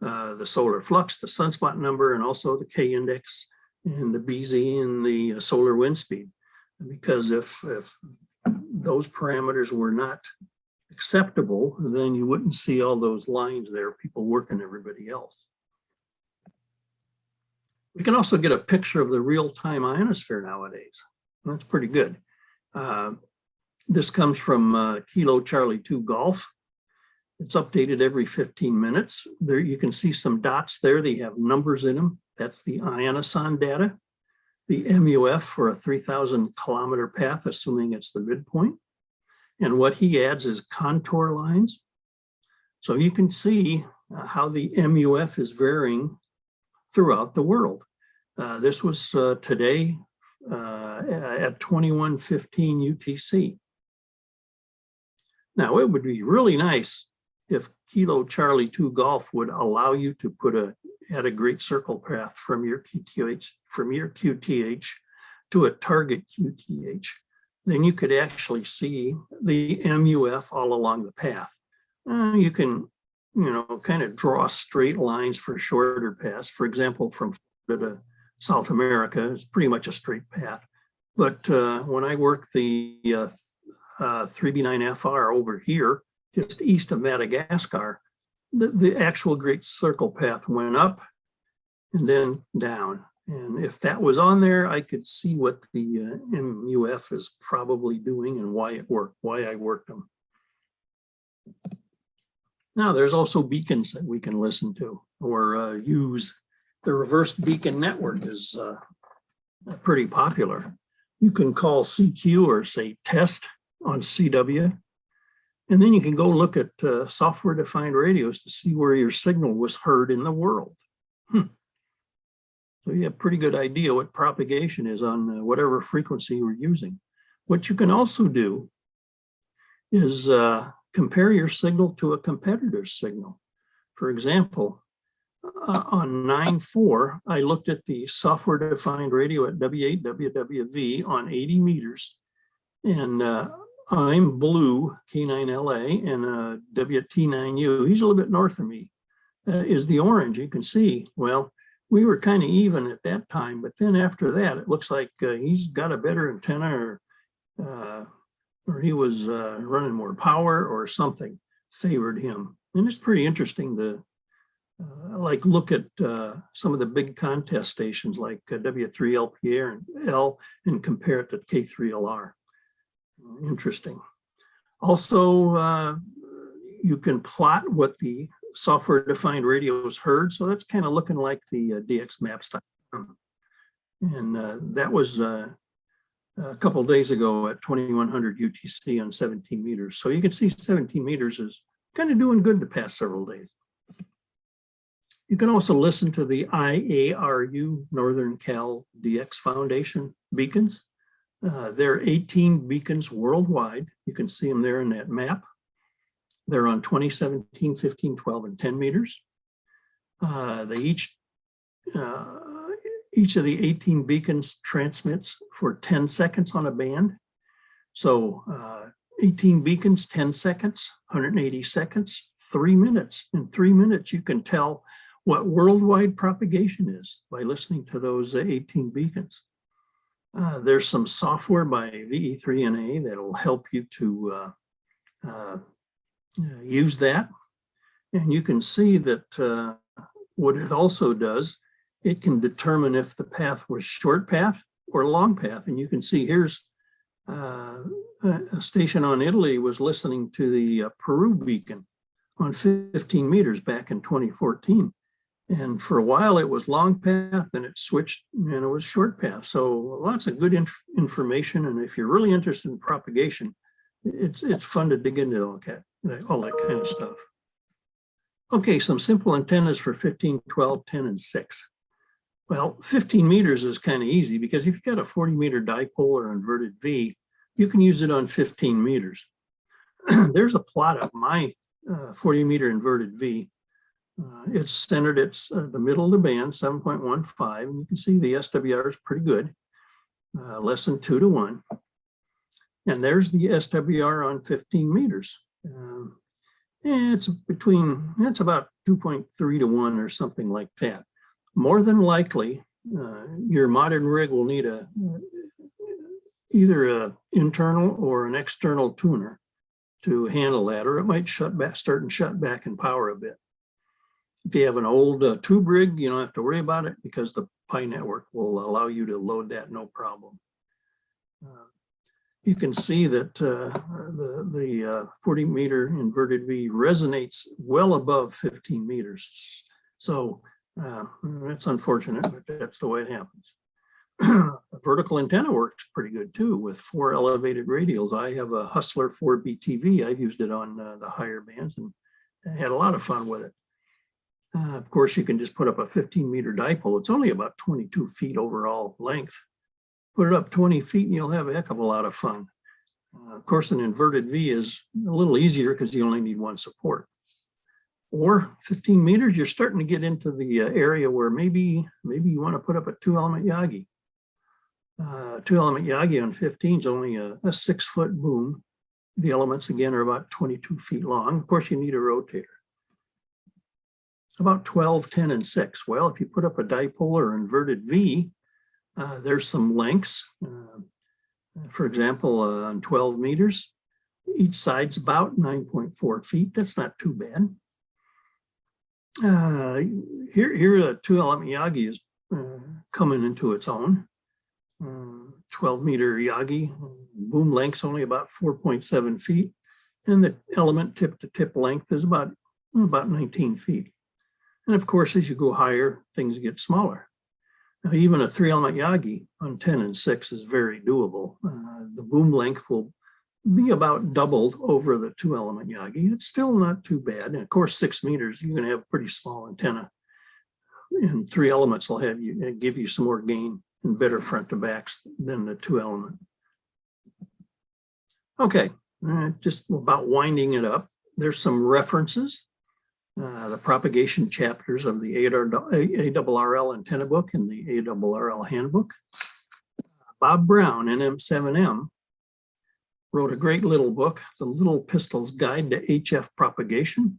the solar flux, the sunspot number, and also the K index and the BZ and the solar wind speed. because if those parameters were not acceptable, then you wouldn't see all those lines there, people working everybody else. We can also get a picture of the real-time ionosphere nowadays. That's pretty good. This comes from Kilo Charlie 2 Golf. It's updated every 15 minutes. There you can see some dots there. They have numbers in them. That's the ionosphere data. The MUF for a 3,000 kilometer path, assuming it's the midpoint. And what he adds is contour lines. So you can see how the MUF is varying throughout the world. This was today at 21:15 UTC. Now, it would be really nice if Kilo Charlie 2 Golf would allow you to add a great circle path from your QTH to a target QTH. Then you could actually see the MUF all along the path. You can, kind of draw straight lines for shorter paths. For example, from Florida to South America, it's pretty much a straight path. But when I work the 3B9FR over here, just east of Madagascar, the actual great circle path went up and then down. And if that was on there, I could see what the MUF is probably doing and why it worked, why I worked them. Now, there's also beacons that we can listen to or use. The reverse beacon network is pretty popular. You can call CQ or say test on CW, and then you can go look at software-defined radios to see where your signal was heard in the world. So you have a pretty good idea what propagation is on whatever frequency you're using. What you can also do is compare your signal to a competitor's signal. For example, on 9.4, I looked at the software-defined radio at W8 WWV on 80 meters, and I'm blue, K9LA, and WT9U, he's a little bit north of me, is the orange. You can see, well, we were kind of even at that time, but then after that, it looks like he's got a better antenna, or he was running more power, or something favored him. And it's pretty interesting to look at some of the big contest stations like W3LPA and L and compare it to K3LR. Interesting. Also, you can plot what the software-defined radios heard. So that's kind of looking like the dxmapscom. And that was a couple of days ago at 2100 UTC on 17 meters. So you can see 17 meters is kind of doing good the past several days. You can also listen to the IARU Northern Cal DX Foundation beacons. There are 18 beacons worldwide. You can see them there in that map. They're on 20, 17, 15, 12, and 10 meters. Each of the 18 beacons transmits for 10 seconds on a band. So 18 beacons, 10 seconds, 180 seconds, 3 minutes. In 3 minutes, you can tell what worldwide propagation is by listening to those 18 beacons. There's some software by VE3NA that'll help you to use that. And you can see that what it also does, it can determine if the path was short path or long path. And you can see here's a station on Italy was listening to the Peru beacon on 15 meters back in 2014. And for a while it was long path, and it switched and it was short path. So lots of good information. And if you're really interested in propagation, it's fun to dig into all that kind of stuff. Okay, some simple antennas for 15, 12, 10, and 6. Well, 15 meters is kind of easy because if you've got a 40-meter dipole or inverted V, you can use it on 15 meters. There's a plot of my 40-meter inverted V. It's centered at the middle of the band, 7.15, and you can see the SWR is pretty good, less than 2 to 1. And there's the SWR on 15 meters. It's about 2.3 to 1 or something like that. More than likely, your modern rig will need either an internal or an external tuner to handle that, or it might start and shut back in power a bit. If you have an old tube rig, you don't have to worry about it because the Pi network will allow you to load that no problem. You can see that the 40 meter inverted V resonates well above 15 meters. So that's unfortunate, but that's the way it happens. A vertical antenna works pretty good too with 4 elevated radials. I have a Hustler 4BTV. I've used it on the higher bands and I had a lot of fun with it. Of course, you can just put up a 15 meter dipole. It's only about 22 feet overall length. Put it up 20 feet and you'll have a heck of a lot of fun. Of course, an inverted V is a little easier because you only need one support. Or 15 meters, you're starting to get into the area where maybe you want to put up a 2-element Yagi. 2-element Yagi on 15 is only a 6-foot boom. The elements, again, are about 22 feet long. Of course, you need a rotator. About 12, 10, and 6. Well, if you put up a dipole or inverted V, there's some lengths. For example, on 12 meters, each side's about 9.4 feet. That's not too bad. Here a 2-element Yagi is coming into its own. 12 meter Yagi, boom length's only about 4.7 feet, and the element tip to tip length is about 19 feet. And of course, as you go higher, things get smaller. Now, even a 3-element Yagi on 10 and 6 is very doable. The boom length will be about doubled over the 2-element Yagi. It's still not too bad. And of course, 6 meters, you're going to have a pretty small antenna. And 3 elements will give you some more gain and better front to backs than the 2-element. Okay, just about winding it up. There's some references. The propagation chapters of the ARRL antenna book and the ARRL handbook. Bob Brown, NM7M, wrote a great little book, The Little Pistol's Guide to HF Propagation.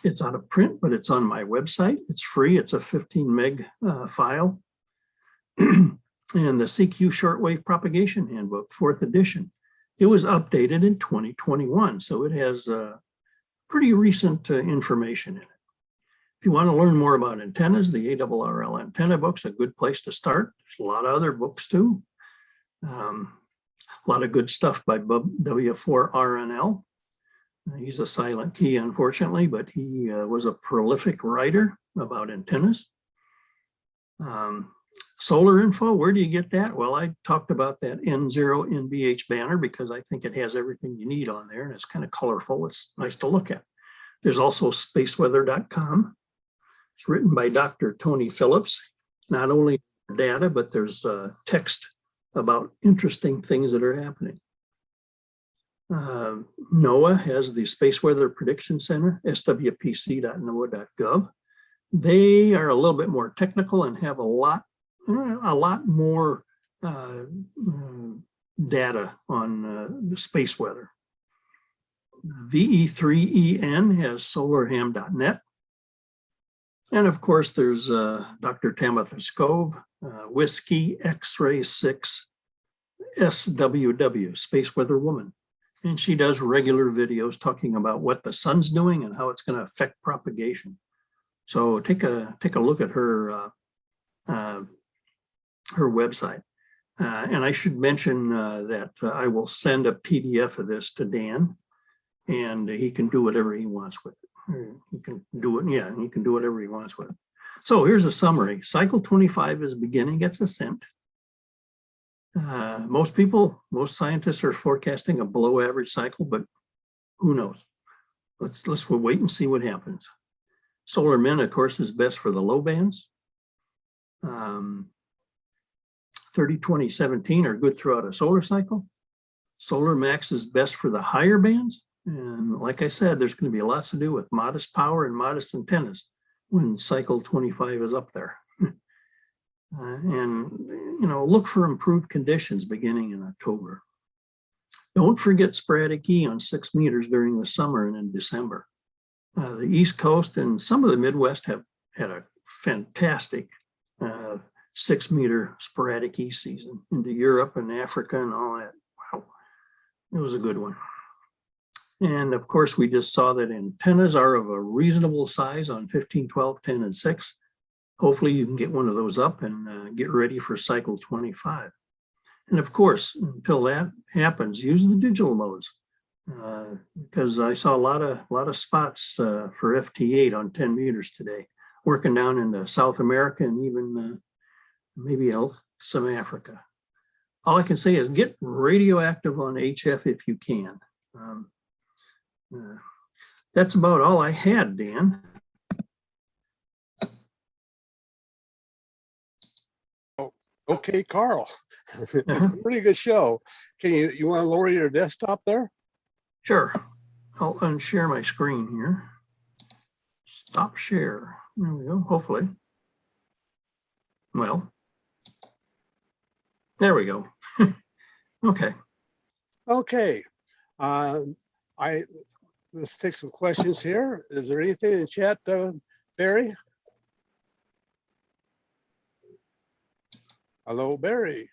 It's out of print, but it's on my website. It's free. It's a 15 meg file. And the CQ Shortwave Propagation Handbook, 4th edition. It was updated in 2021, so it has pretty recent information in it. If you want to learn more about antennas, the ARRL antenna book's a good place to start. There's a lot of other books too. A lot of good stuff by W4RNL. He's a silent key, unfortunately, but he was a prolific writer about antennas. Solar info, where do you get that? Well, I talked about that N0 NBH banner because I think it has everything you need on there and it's kind of colorful. It's nice to look at. There's also spaceweather.com. It's written by Dr. Tony Phillips. Not only data, but there's text about interesting things that are happening. NOAA has the Space Weather Prediction Center, swpc.noaa.gov. They are a little bit more technical and have a lot more data on the space weather. VE3EN has solarham.net. And of course, there's Dr. Tamitha Skov, Whiskey X-Ray 6 SWW, Space Weather Woman. And she does regular videos talking about what the sun's doing and how it's going to affect propagation. So take a look at her website. And I should mention that I will send a PDF of this to Dan, and he can do whatever he wants with it. He can do it, yeah, he can do whatever he wants with it. So here's a summary. Cycle 25 is beginning its ascent. Most scientists are forecasting a below average cycle, but who knows? Let's wait and see what happens. Solar min, of course, is best for the low bands. 30, 20, 17 are good throughout a solar cycle. Solar max is best for the higher bands. And like I said, there's going to be lots to do with modest power and modest antennas when cycle 25 is up there. And, you know, look for improved conditions beginning in October. Don't forget sporadic E on 6 meters during the summer and in December. The East Coast and some of the Midwest have had a fantastic 6-meter sporadic E season into Europe and Africa and all that. Wow, it was a good one. And of course, we just saw that antennas are of a reasonable size on 15, 12, 10, and 6. Hopefully you can get one of those up and get ready for cycle 25. And of course, until that happens, use the digital modes. Because I saw a lot of spots for FT8 on 10 meters today, working down into South America and even maybe some Africa. All I can say is get radioactive on HF if you can. That's about all I had, Dan. Oh, okay, Carl. Pretty good show. Can you want to lower your desktop there? Sure. I'll unshare my screen here. Stop share. There we go, hopefully. Well, there we go. Okay. Okay. Let's take some questions here. Is there anything in chat, Barry? Hello, Barry.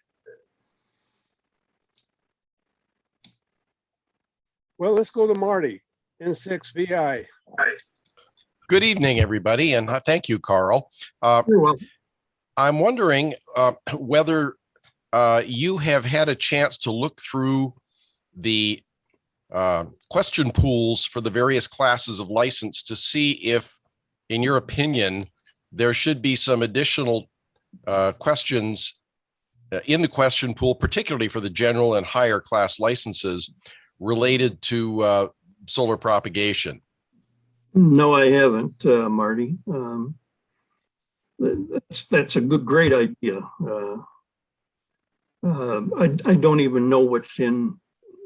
Well, let's go to Marty, N6VI. Good evening, everybody, and thank you, Carl. You're welcome. I'm wondering whether you have had a chance to look through the question pools for the various classes of license to see if, in your opinion, there should be some additional questions in the question pool, particularly for the general and higher class licenses related to solar propagation. No, I haven't, Marty. That's a great idea. I don't even know what's in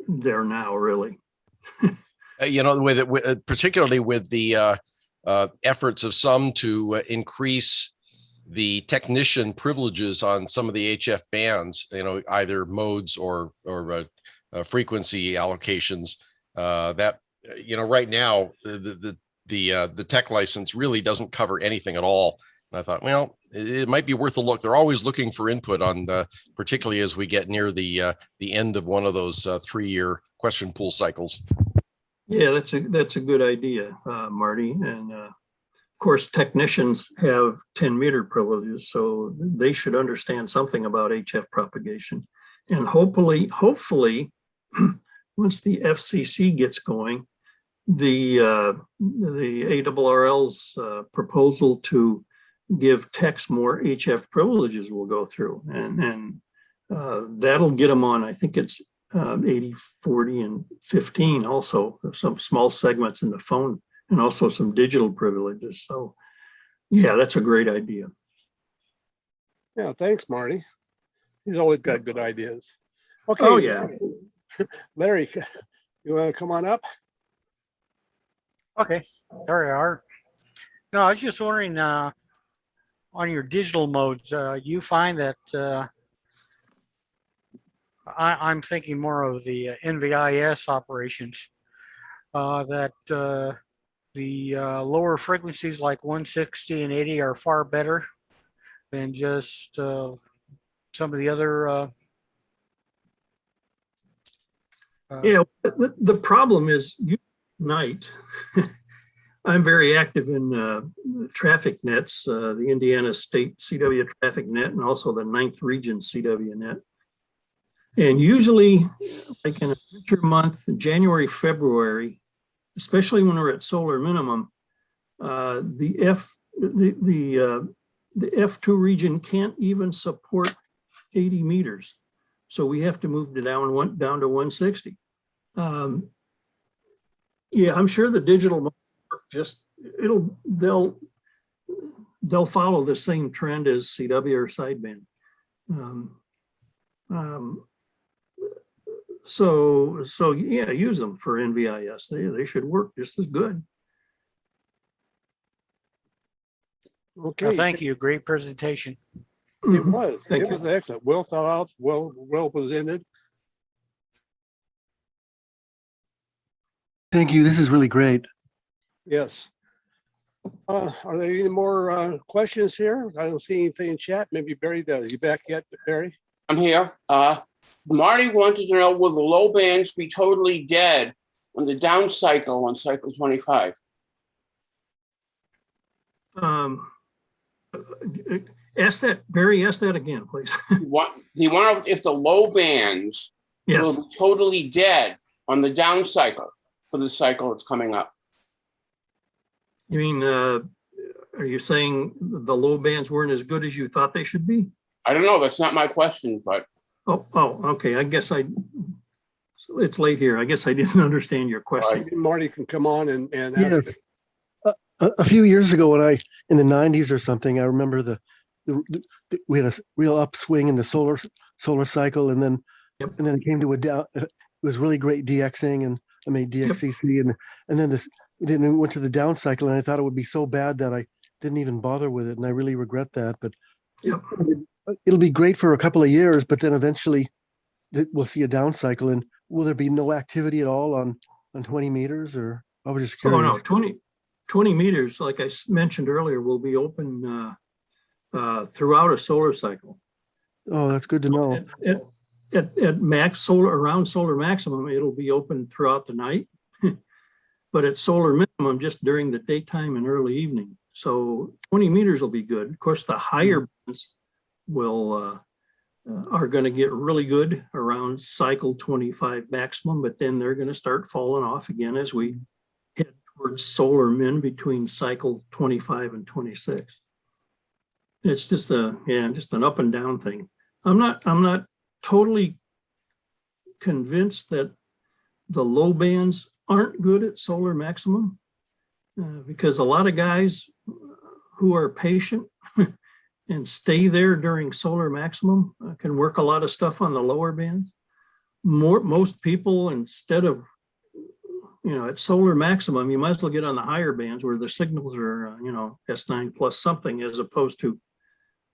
there now, really. You know, particularly with the efforts of some to increase the technician privileges on some of the HF bands, you know, either modes or frequency allocations. That, you know, right now the tech license really doesn't cover anything at all. And I thought, well, it might be worth a look. They're always looking for input on particularly as we get near the end of one of those 3-year question pool cycles. Yeah, that's a good idea, Marty. And of course, technicians have 10-meter privileges, so they should understand something about HF propagation. And hopefully, once the FCC gets going, the ARRL's proposal to give techs more HF privileges will go through, and that'll get them on. I think it's 80, 40, and 15. Also, some small segments in the phone, and also some digital privileges. So, yeah, that's a great idea. Yeah, thanks, Marty. He's always got good ideas. Okay. Oh yeah, Larry, you want to come on up? Okay, there we are. No, I was just wondering, on your digital modes, you find that I'm thinking more of the NVIS operations, that the lower frequencies like 160 and 80 are far better than just some of the other. yeah. The problem is night. I'm very active in traffic nets, the Indiana State CW traffic net, and also the 9th Region CW net. And usually, like in a winter month, January, February, especially when we're at solar minimum, the F2 region can't even support 80 meters. So we have to move it down to 160. Yeah, I'm sure the digital they'll follow the same trend as CW or sideband. So yeah, use them for NVIS. They should work just as good. Okay. Well, thank you. Great presentation. It was. Thank It you. was excellent. Well thought out. Well presented. Thank you. This is really great. Yes. Are there any more questions here? I don't see anything in chat. Maybe Barry does. You back yet, Barry? I'm here. Marty wanted to know, will the low bands be totally dead on the down cycle on cycle 25? Ask that, Barry, ask that again, please. He wanted if the low bands Yes. will be totally dead on the down cycle for the cycle that's coming up. You mean, are you saying the low bands weren't as good as you thought they should be? I don't know. That's not my question, but. Oh, okay. I guess it's late here. I guess I didn't understand your question. Marty can come on and ask Yes. A few years ago, in the 90s or something, I remember we had a real upswing in the solar cycle, and then it came to a down. It was really great DXing, and I made DXCC, and then it went to the down cycle, and I thought it would be so bad that I didn't even bother with it, and I really regret that. But it'll be great for a couple of years, but then eventually we'll see a down cycle. And will there be no activity at all on 20 meters? Or I was just curious. Oh no, 20 meters, like I mentioned earlier, will be open throughout a solar cycle. Oh, that's good to know. At around solar maximum, it'll be open throughout the night, but at solar minimum, just during the daytime and early evening. So 20 meters will be good. Of course, the higher bands are going to get really good around cycle 25 maximum, but then they're going to start falling off again as we head towards solar min between cycle 25 and 26. It's just just an up and down thing. I'm not totally convinced that the low bands aren't good at solar maximum, because a lot of guys who are patient and stay there during solar maximum can work a lot of stuff on the lower bands. Most people, instead of, at solar maximum, you might as well get on the higher bands where the signals are, S9 plus something, as opposed to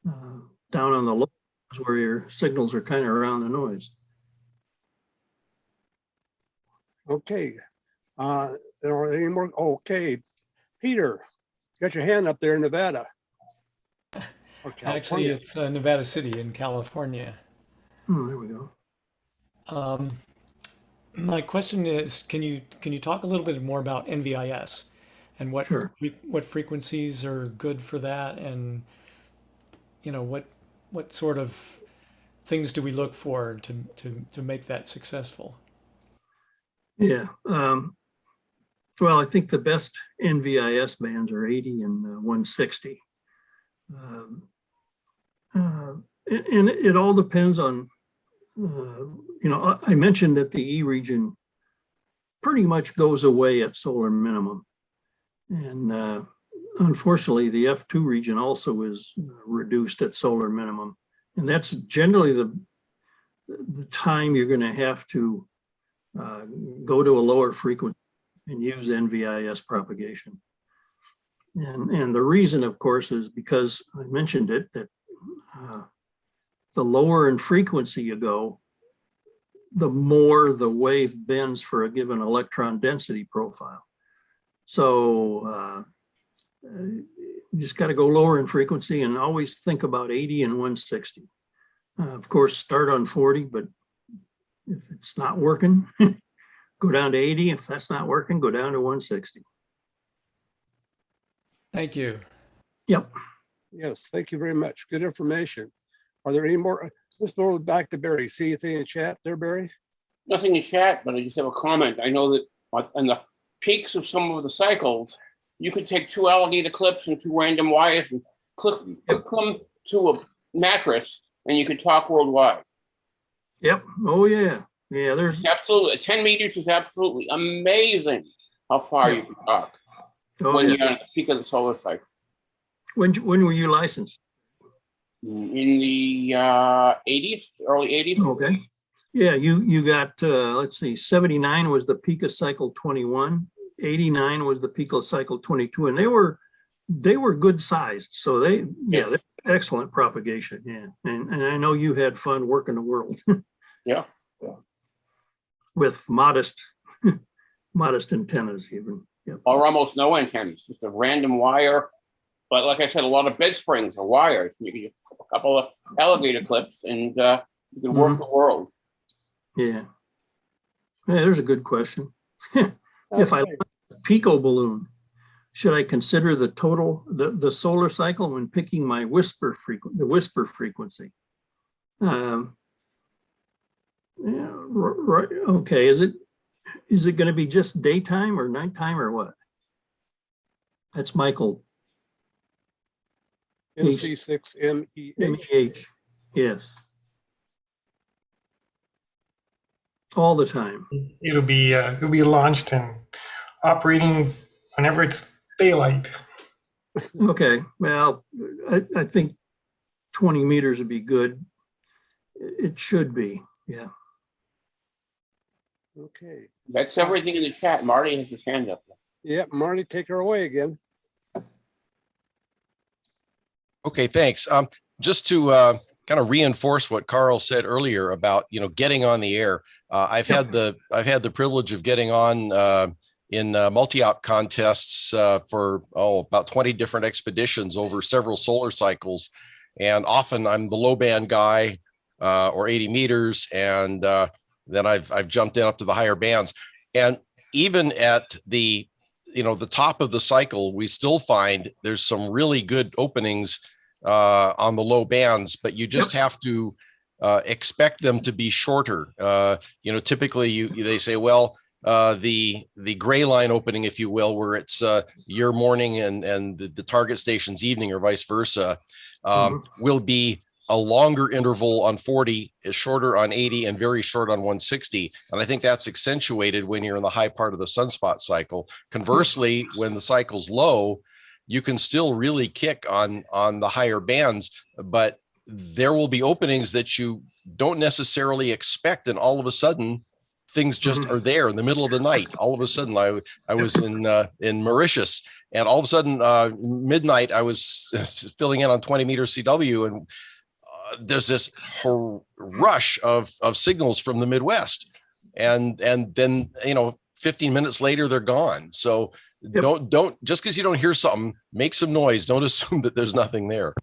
down on the low bands where your signals are kind of around the noise. Okay. Are there any more? Okay. Peter, you got your hand up there in Nevada. Actually, it's Nevada City in California. Oh, there we go. My question is, can you talk a little bit more about NVIS and what frequencies are good for that, and what sort of things do we look for to make that successful? Yeah. Well, I think the best NVIS bands are 80 and 160. And it all depends on, I mentioned that the E region pretty much goes away at solar minimum. And unfortunately, the F2 region also is reduced at solar minimum. And that's generally the time you're going to have to go to a lower frequency and use NVIS propagation. And the reason, of course, is because I mentioned it, that the lower in frequency you go, the more the wave bends for a given electron density profile. So you just got to go lower in frequency and always think about 80 and 160. Of course, start on 40, but if it's not working, go down to 80. If that's not working, go down to 160. Thank you. Yep. Yes, thank you very much. Good information. Are there any more? Let's go back to Barry. See anything in chat there, Barry? Nothing in chat, but I just have a comment. I know that on the peaks of some of the cycles, you could take 2 alligator clips and 2 random wires and clip them to a mattress, and you could talk worldwide. Yep. Oh yeah. Yeah. There's absolutely 10 meters is absolutely amazing how far you can talk when you're at the peak of the solar cycle. When were you licensed? In the 80s, early 80s. Okay. Yeah, you got, let's see, 79 was the peak of cycle 21, 89 was the peak of cycle 22, and they were good sized. So they're excellent propagation. Yeah. And I know you had fun working the world. Yeah. With modest antennas even. Yep. or almost no antennas, just a random wire. But like I said, a lot of bed springs are wires. You can just put a couple of alligator clips and you can work the world. Yeah. Yeah, there's a good question. If I Okay. launch a pico balloon, should I consider the total, the solar cycle when picking my whisper frequency? Yeah, right. Okay. Is it going to be just daytime or nighttime or what? That's Michael. MC6MEH. MEH. Yes. All the time. It'll be launched and operating whenever it's daylight. Okay. Well, I think 20 meters would be good. It should be. Yeah. Okay. That's everything in the chat. Marty has his hand up. Yep, Marty, take her away again. Okay, thanks. Just to kind of reinforce what Carl said earlier about, getting on the air. I've had the privilege of getting on in multi-op contests for about 20 different expeditions over several solar cycles, and often I'm the low band guy or 80 meters, and then I've jumped in up to the higher bands, and even at the top of the cycle, we still find there's some really good openings on the low bands, but you just have to expect them to be shorter. Typically they say, well, the gray line opening, if you will, where it's your morning and the target station's evening or vice versa, will be a longer interval on 40, is shorter on 80, and very short on 160. And I think that's accentuated when you're in the high part of the sunspot cycle. Conversely, when the cycle's low, you can still really kick on the higher bands, but there will be openings that you don't necessarily expect, and all of a sudden things just are there in the middle of the night. All of a sudden I was in Mauritius, and all of a sudden midnight I was filling in on 20 meter CW, and there's this rush of signals from the Midwest, and then 15 minutes later they're gone. So don't just because you don't hear something, make some noise. Don't assume that there's nothing there.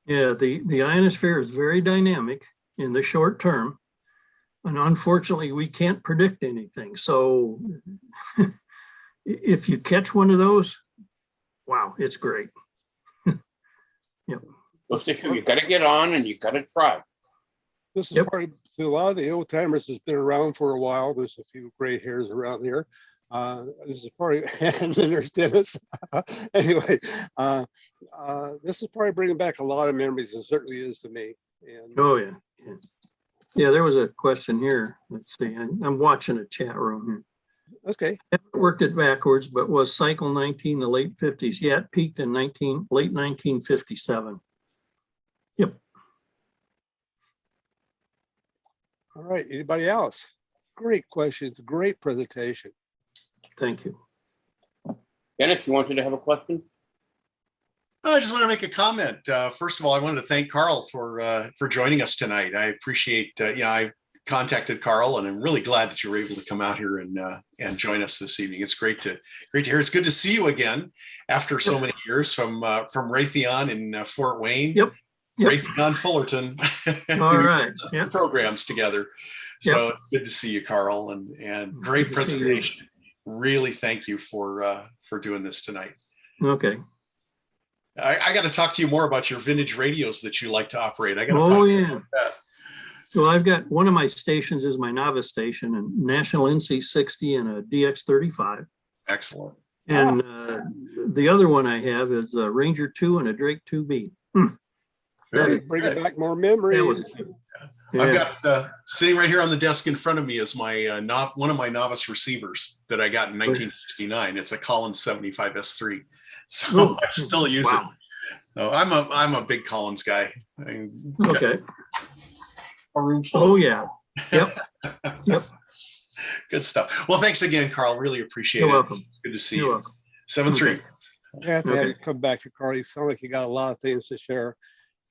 Yeah, the ionosphere is very dynamic in the short term, and unfortunately we can't predict anything. So if you catch one of those, wow, it's great. Yep. Well, you got to get on and you got to try. This is probably, to a lot of the old timers, has been around for a while. There's a few gray hairs around here. This is probably, and then there's Dennis. Anyway, this is probably bringing back a lot of memories. It certainly is to me. And, oh yeah. Yeah, there was a question here. Let's see. I'm watching a chat room here. Okay. I haven't worked it backwards, but was cycle 19 the late 50s? Yeah, it peaked in late 1957. Yep. All right. Anybody else? Great questions. Great presentation. Thank you. Dennis, you wanted to have a question? I just want to make a comment. First of all, I wanted to thank Carl for joining us tonight. I appreciate, I contacted Carl, and I'm really glad that you were able to come out here and join us this evening. It's great to hear. It's good to see you again after so many years from Raytheon in Fort Wayne. Yep. Raytheon Fullerton. All right. Yep. Programs together. So it's good to see you, Carl, and great presentation. Really thank you for doing this tonight. Okay. I got to talk to you more about your vintage radios that you like to operate. I got to find that. So I've got one of my stations is my novice station, and National NC60 and a DX35. Excellent. And the other one I have is a Ranger 2 and a Drake 2B. Bringing back more memories. I've got sitting right here on the desk in front of me is my one of my novice receivers that I got in 1969. It's a Collins 75S3, so I still use it. So I'm a big Collins guy. Okay. A room full. Oh yeah. Yep. Yep. Good stuff. Well, thanks again, Carl. Really appreciate it. You're welcome. Good to see You're you. welcome. 7-3. I have to have you come back to Carl. You sound like you got a lot of things to share.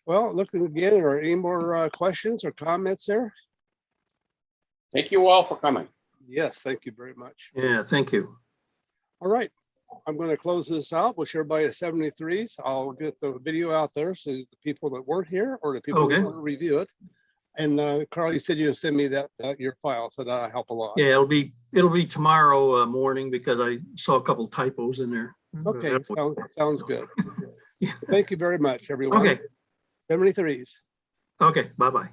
Well, looking again, are there any more questions or comments there? Thank you all for coming. Yes, thank you very much. Yeah, thank you. All right. I'm going to close this out. Wish everybody a 73s. I'll get the video out there so the people that weren't here or the people Okay. who want to review it. And Carl, you said you would send me that your file, so that'll help a lot. Yeah, it'll be tomorrow morning because I saw a couple typos in there. Okay, sounds good. Yeah. Thank you very much, everyone. Okay. 73s. Okay. Bye-bye.